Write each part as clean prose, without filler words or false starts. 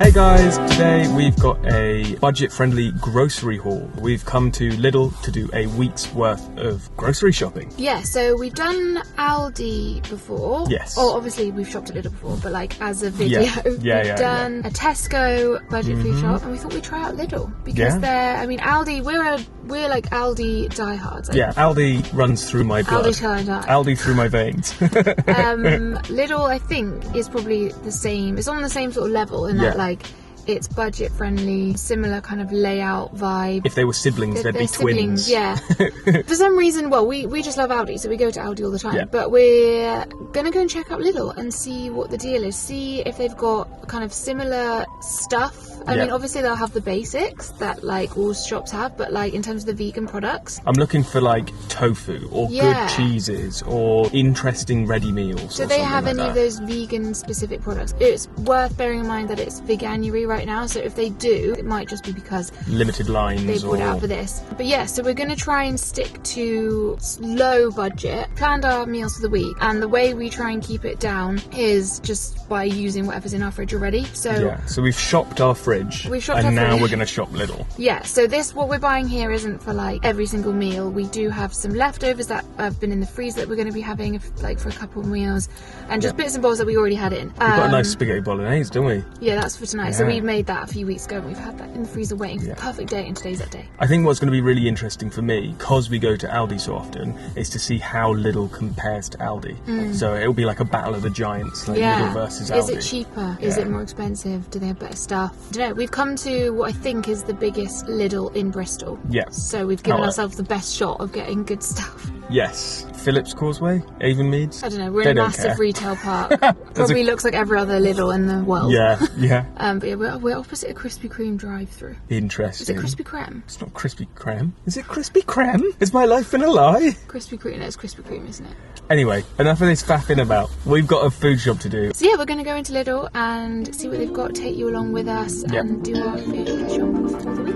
Hey guys, today we've got a budget-friendly grocery haul. We've come to Lidl to do a week's worth of grocery shopping. Yeah, so we've done Aldi before. Yes. Or obviously we've shopped at Lidl before, but like as a video. We've done a Tesco budget food shop, and we thought we'd try out Lidl because they're, I mean, Aldi, we're like Aldi diehards. Yeah, Aldi runs through my blood. Aldi through my veins. Lidl, I think, is probably the same. It's on the same sort of level in that, like, it's budget friendly, similar kind of layout vibe. If they were siblings, they'd be twins. Siblings, yeah. For some reason, well, we just love Aldi, so we go to Aldi all the time. Yeah. But we're gonna go and check out Lidl and see what the deal is. See if they've got kind of similar stuff. I mean, obviously they'll have the basics that like all shops have, but like in terms of the vegan products, I'm looking for like tofu or good cheeses or interesting ready meals. Do they have any of those vegan specific products? It's worth bearing in mind that it's veganuary right now, so if they do, it might just be because limited lines they brought it out for this. But yeah, so we're going to try and stick to low budget, planned our meals for the week, and the way we try and keep it down is just by using whatever's in our fridge already. So so we've shopped our fridge. And now we're going to shop Lidl. Yeah, so what we're buying here isn't for like every single meal. We do have some leftovers that have been in the freezer that we're going to be having like for a couple of meals, and just bits and bobs that we already had in. We've got a nice spaghetti bolognese, don't we? Yeah, that's for tonight. So we made that a few weeks ago and we've had that in the freezer waiting for the perfect day, and today's that day. I think what's going to be really interesting for me, because we go to Aldi so often, is to see how Lidl compares to Aldi. So it'll be like a battle of the giants, like Lidl versus Aldi. Is it cheaper? Is it more expensive? Do they have better stuff? I don't know. We've come to what I think is the biggest Lidl in Bristol. Yeah. So we've given ourselves the best shot of getting good stuff. Yes. Phillips Causeway? Avonmeads? I don't know. We're in a massive retail park. Probably looks like every other Lidl in the world. Yeah. But yeah, we're opposite a Krispy Kreme drive-through. Interesting. Is it Krispy Kreme? It's not Krispy Kreme. Is it Krispy Kreme? Is my life been a lie? Krispy Kreme. No, it's Krispy Kreme, isn't it? Anyway, enough of this faffing about. We've got a food shop to do. So yeah, we're going to go into Lidl and see what they've got, take you along with us and do our food shop for the week.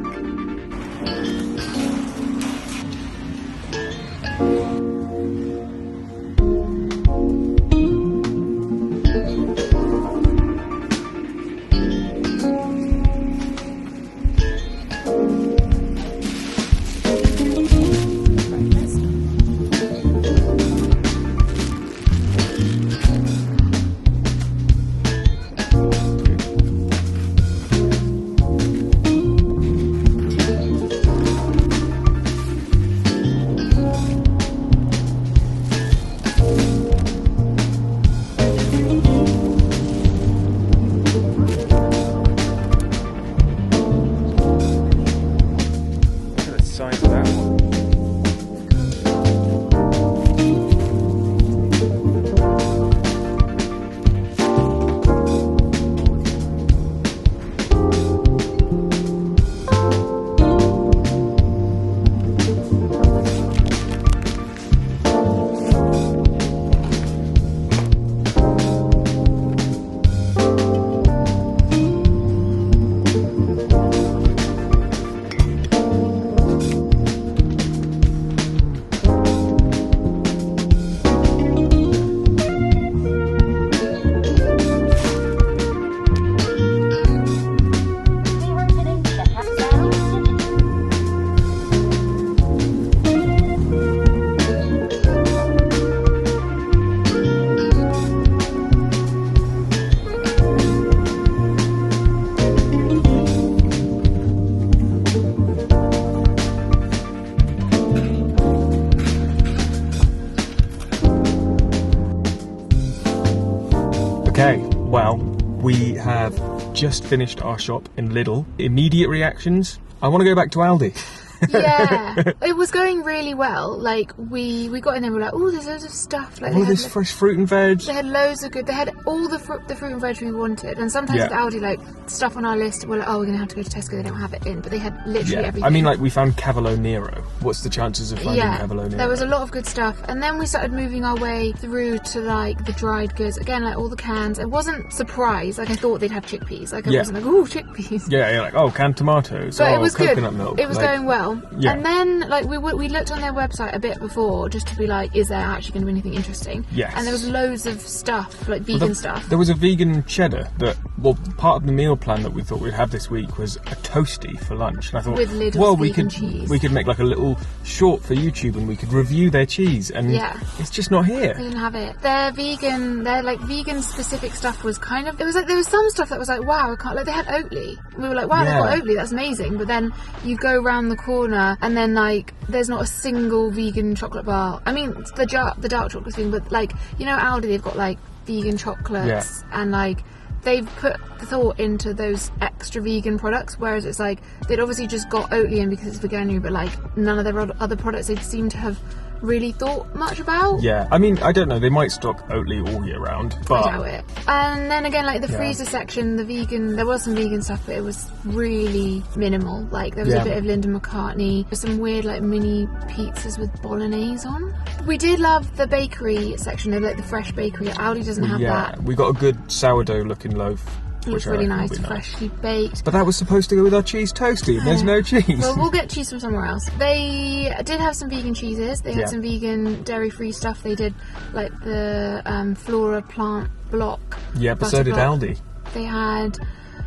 Okay, well, we have just finished our shop in Lidl. Immediate reactions? I want to go back to Aldi. Yeah, it was going really well. Like we got in there, we were like, oh, there's loads of stuff. Like all this fresh fruit and veg. They had loads of good. They had all the fruit and veg we wanted. And sometimes with Aldi, like stuff on our list, we're like, oh, we're gonna have to go to Tesco. They don't have it in, but they had literally everything. I mean, like we found Cavolo Nero. What's the chances of finding Cavolo Nero? There was a lot of good stuff. And then we started moving our way through to like the dried goods again, like all the cans. I wasn't surprised. Like I thought they'd have chickpeas. Like I wasn't like, oh, chickpeas. Yeah, you're like, oh, canned tomatoes. But oh, it was coconut good. Milk. It was going well. well. Yeah. And then, like, we looked on their website a bit before just to be like, is there actually going to be anything interesting? Yes. And there was loads of stuff, like vegan stuff. There was a vegan cheddar that, well, part of the meal plan that we thought we'd have this week was a toasty for lunch. And I thought, with Lidl's well, vegan cheese. we could make like a little short for YouTube and we could review their cheese. And it's just not here. They didn't have it. Their vegan specific stuff was kind of, it was like, there was some stuff that was like, wow, I can't, like, they had Oatly. We were like, wow, they've got Oatly, that's amazing. But then you go round the corner and then, like, there's not a single vegan chocolate bar. I mean, the dark chocolate thing, but, like, you know, Aldi, they've got, like, vegan chocolates and, like, they've put thought into those extra vegan products, whereas it's like, they'd obviously just got Oatly in because it's veganuary, but, like, none of their other products they'd seem to have really thought much about. Yeah, I mean, I don't know, they might stock Oatly all year round, but I doubt it. And then again, like, the freezer section, the vegan, there was some vegan stuff, but it was really minimal. Like, there was a bit of Linda McCartney, some weird, like, mini pizzas with bolognese on. We did love the bakery section, like the fresh bakery. Aldi doesn't have that. We got a good sourdough looking loaf. It was really nice, freshly baked. But that was supposed to go with our cheese toasty, and there's no cheese. Well, we'll get cheese from somewhere else. They did have some vegan cheeses. They had some vegan dairy-free stuff. They did, like, the Flora plant block. Yeah, but so did Aldi. They had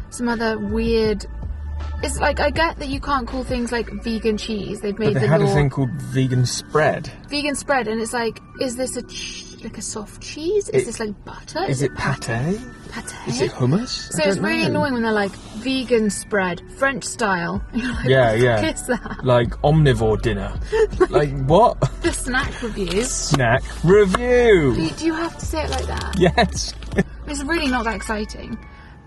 some other weird... It's like, I get that you can't call things like vegan cheese. They've made they had a thing called vegan spread. Vegan spread, and it's like, is this like a soft cheese? Is this like butter? Is it pate? Pate? Is it hummus? So it's really annoying when they're like, vegan spread, French style. And you're like, what the fuck is that? Like omnivore dinner. Like what? The snack review. Snack review. Do you have to say it like that? Yes. It's really not that exciting.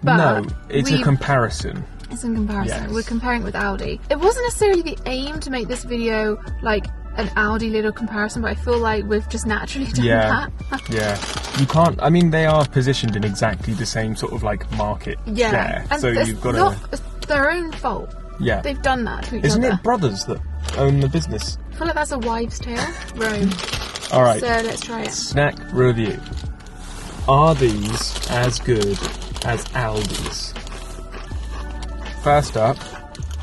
But no, it's a comparison. It's in comparison. Yes. We're comparing it with Aldi. It wasn't necessarily the aim to make this video like an Aldi Lidl comparison, but I feel like we've just naturally done that. You can't, I mean, they are positioned in exactly the same sort of like market share. And so you've got to... It's their own fault. Yeah. They've done that to each Isn't other. it brothers that own the business? I feel like that's a wives' tale. Rome. Alright. So let's try it. Snack review. Are these as good as Aldi's? First up,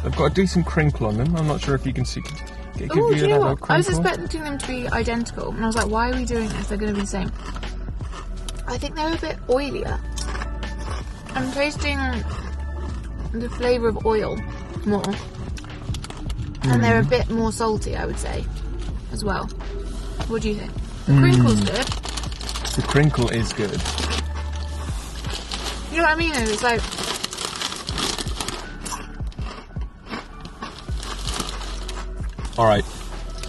they've got a decent crinkle on them. I'm not sure if you can see. Get a good view of that little crinkle. I was expecting them to be identical, and I was like, why are we doing this? They're going to be the same. I think they're a bit oilier. I'm tasting the flavour of oil more. And they're a bit more salty, I would say, as well. What do you think? The crinkle's good. The crinkle is good. You know what I mean? It's like... Alright,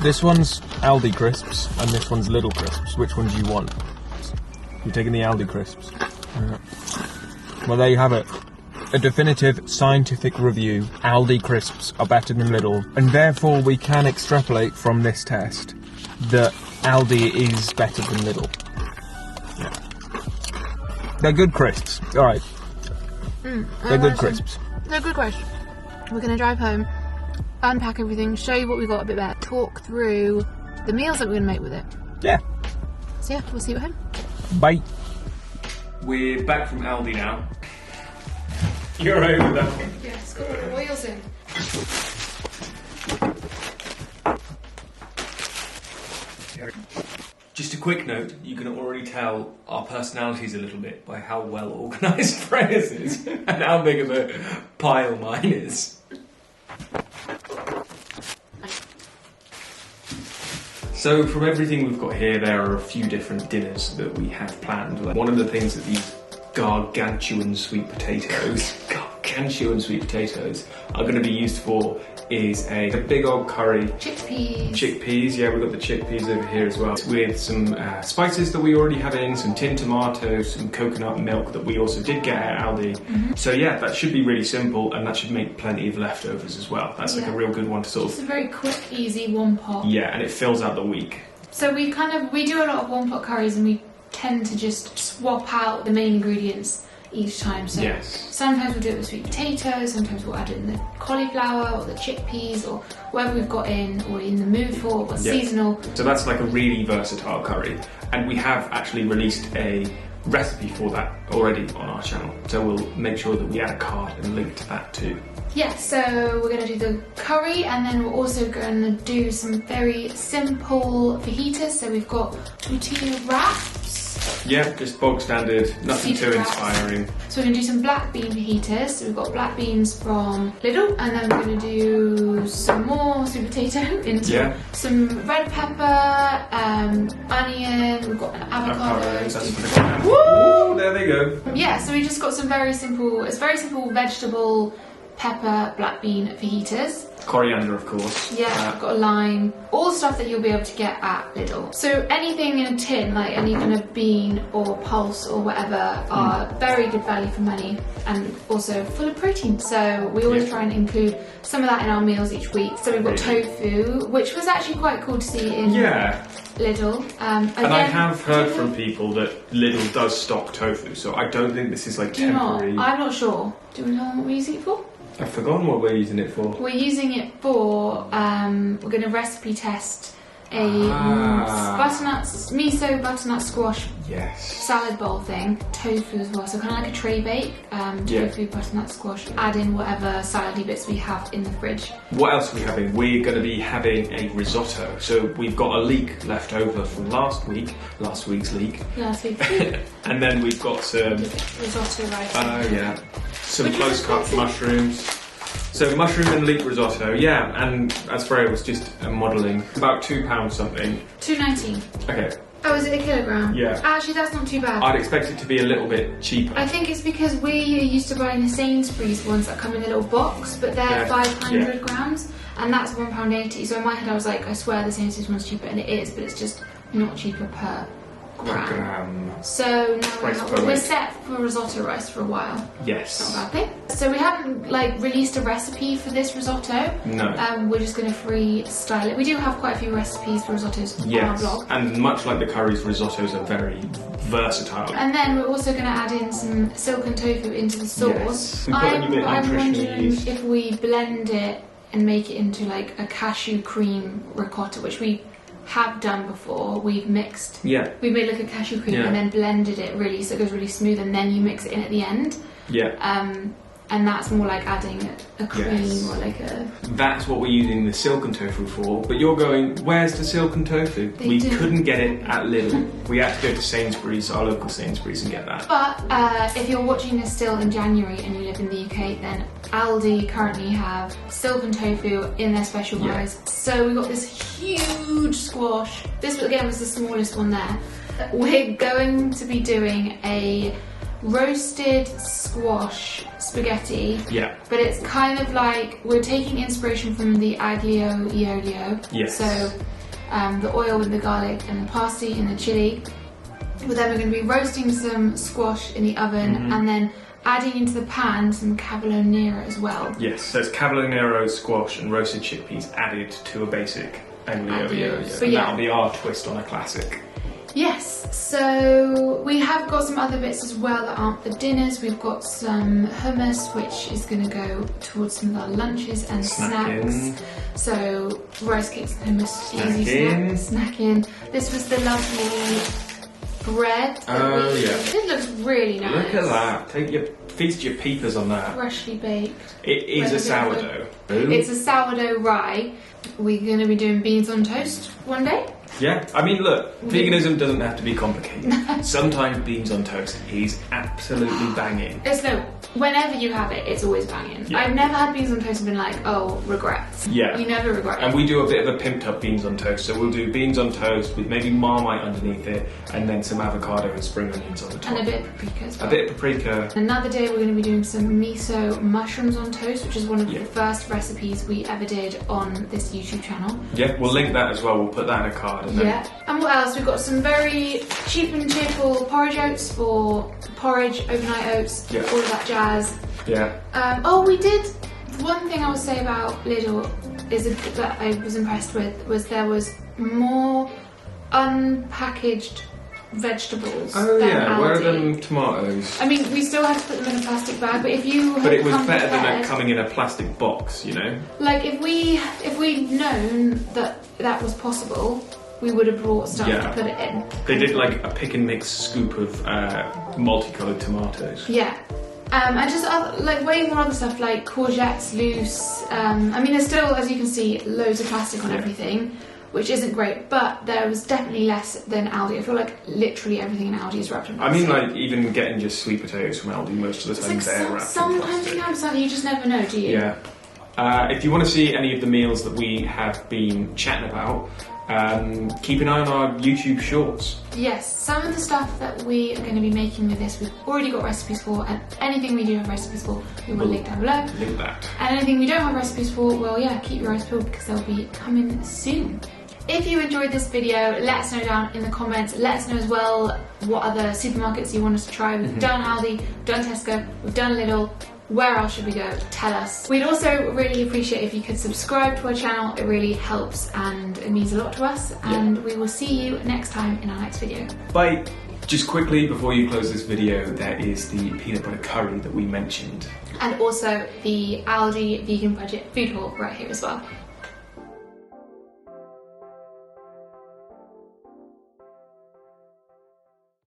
this one's Aldi crisps and this one's Lidl crisps. Which one do you want? You're taking the Aldi crisps. Well, there you have it. A definitive scientific review. Aldi crisps are better than Lidl, and therefore we can extrapolate from this test that Aldi is better than Lidl. Yeah. They're good crisps. Alright. They're good crisps. They're good crisps. We're going to drive home, unpack everything, show you what we got a bit better, talk through the meals that we're going to make with it. Yeah. So yeah, we'll see you at home. Bye. We're back from Aldi now. You're over that one. Yeah, it's got all the oils in. Just a quick note, you can already tell our personalities a little bit by how well organised Freya's is and how big of a pile mine is. So from everything we've got here, there are a few different dinners that we have planned. One of the things that these gargantuan sweet potatoes are going to be used for is a big old curry. Chickpeas, yeah, we've got the chickpeas over here as well. With some spices that we already have in, some tinned tomatoes, some coconut milk that we also did get at Aldi. So yeah, that should be really simple and that should make plenty of leftovers as well. That's like a real good one to sort of... It's a very quick, easy one pot. Yeah, and it fills out the week. So we do a lot of one pot curries and we tend to just swap out the main ingredients each time. So sometimes we'll do it with sweet potatoes, sometimes we'll add in the cauliflower or the chickpeas or whatever we've got in or in the mood for, what's seasonal. So that's like a really versatile curry. And we have actually released a recipe for that already on our channel, so we'll make sure that we add a card and link to that too. Yeah, so we're going to do the curry, and then we're also going to do some very simple fajitas. So we've got tortilla wraps. Yeah, just bog standard, nothing too inspiring. So we're going to do some black bean fajitas. So we've got black beans from Lidl, and then we're going to do some more sweet potato into some red pepper, onion, we've got an avocado. Woo! There they go. Yeah, so we just got some very simple, it's very simple vegetable, pepper, black bean fajitas. Coriander, of course. Yeah, I've got a lime. All stuff that you'll be able to get at Lidl. So anything in a tin, like any kind of bean or pulse or whatever, are very good value for money and also full of protein. So we always try and include some of that in our meals each week. So we've got tofu, which was actually quite cool to see in Lidl. And I have heard from people that Lidl does stock tofu, so I don't think this is like temporary. I'm not sure. Do we know what we're using it for? I've forgotten what we're using it for. We're using it for, we're going to recipe test a miso butternut squash salad bowl thing, tofu as well, so kind of like a tray bake, tofu, butternut squash, add in whatever salady bits we have in the fridge. What else are we having? We're going to be having a risotto, so we've got a leek left over from last week's leek. And then we've got some risotto rice. Some close cut mushrooms. So mushroom and leek risotto, and as Freya was just modelling, about £2 something. £2.19. Okay. Oh, is it a kilogram? Yeah. Actually, that's not too bad. I'd expect it to be a little bit cheaper. I think it's because we're used to buying the Sainsbury's ones that come in a little box, but they're 500 grams, and that's £1.80. So in my head I was like, I swear the Sainsbury's one's cheaper, and it is, but it's just not cheaper per gram. So now we're set for risotto rice for a while. Yes. Not a bad thing. So we haven't released a recipe for this risotto. No. We're just going to freestyle it. We do have quite a few recipes for risottos on our blog. And much like the curries, risottos are very versatile. And then we're also going to add in some silken tofu into the sauce. Yes. I'm wondering if we blend it and make it into like a cashew cream ricotta, which we have done before. We've mixed. Yeah. We made like a cashew cream and then blended it really so it goes really smooth, and then you mix it in at the end. Yeah. And that's more like adding a cream or like a... That's what we're using the silken tofu for. But you're going, where's the silken tofu? We couldn't get it at Lidl. We had to go to Sainsbury's, our local Sainsbury's, and get that. But if you're watching this still in January and you live in the UK, then Aldi currently have silken tofu in their special buys. So we got this huge squash. This again was the smallest one there. We're going to be doing a roasted squash spaghetti, but it's kind of like we're taking inspiration from the aglio e olio. So the oil with the garlic and the parsley and the chili, but then we're going to be roasting some squash in the oven and then adding into the pan some cavolo nero as well. Yes, so it's cavolo nero, squash and roasted chickpeas added to a basic aglio e olio. So that'll be our twist on a classic. Yes, so we have got some other bits as well that aren't for dinners. We've got some hummus, which is going to go towards some of our lunches and snacks. So rice cakes and hummus, easy snacking. This was the lovely bread. It looks really nice. Look at that. Feast your peepers on that. Freshly baked. It is a sourdough. It's a sourdough rye. We're going to be doing beans on toast one day. Yeah, I mean, look, veganism doesn't have to be complicated. Sometimes beans on toast is absolutely banging. Whenever you have it, it's always banging. I've never had beans on toast and been like, oh, regrets. Yeah. You never regret it. And we do a bit of a pimped up beans on toast. So we'll do beans on toast with maybe Marmite underneath it, and then some avocado and spring onions on the top. And a bit of paprika as well. A bit of paprika. Another day we're going to be doing some miso mushrooms on toast, which is one of the first recipes we ever did on this YouTube channel. Yeah, we'll link that as well. We'll put that in a card. And what else? We've got some very cheap and cheerful porridge oats for porridge, overnight oats, all of that jazz. We did. One thing I would say about Lidl is that I was impressed with was there was more unpackaged vegetables. Than where are them tomatoes? I mean, we still had to put them in a plastic bag, but if you But it was better than it coming in a plastic box, you know? Like if we'd known that was possible, we would have brought stuff Yeah. to put it in. They did like a pick and mix scoop of multicoloured tomatoes. Yeah. And just like way more other stuff like courgettes loose. I mean, there's still, as you can see, loads of plastic on everything, which isn't great, but there was definitely less than Aldi. I feel like literally everything in Aldi is wrapped in plastic. I mean, like, even getting just sweet potatoes from Aldi, most of the time they're wrapped in sometimes plastic. you have something, you just never know, do you? Yeah. If you want to see any of the meals that we have been chatting about, keep an eye on our YouTube shorts. Yes, some of the stuff that we are going to be making with this, we've already got recipes for, and anything we do have recipes for, we will link down below. Link that. And anything we don't have recipes for, well, yeah, keep your eyes peeled because they'll be coming soon. If you enjoyed this video, let us know down in the comments. Let us know as well what other supermarkets you want us to try. We've done Aldi, we've done Tesco, we've done Lidl. Where else should we go? Tell us. We'd also really appreciate if you could subscribe to our channel. It really helps and it means a lot to us. And we will see you next time in our next video. Bye. Just quickly, before you close this video, there is the peanut butter curry that we mentioned. And also the Aldi vegan budget food haul right here as well.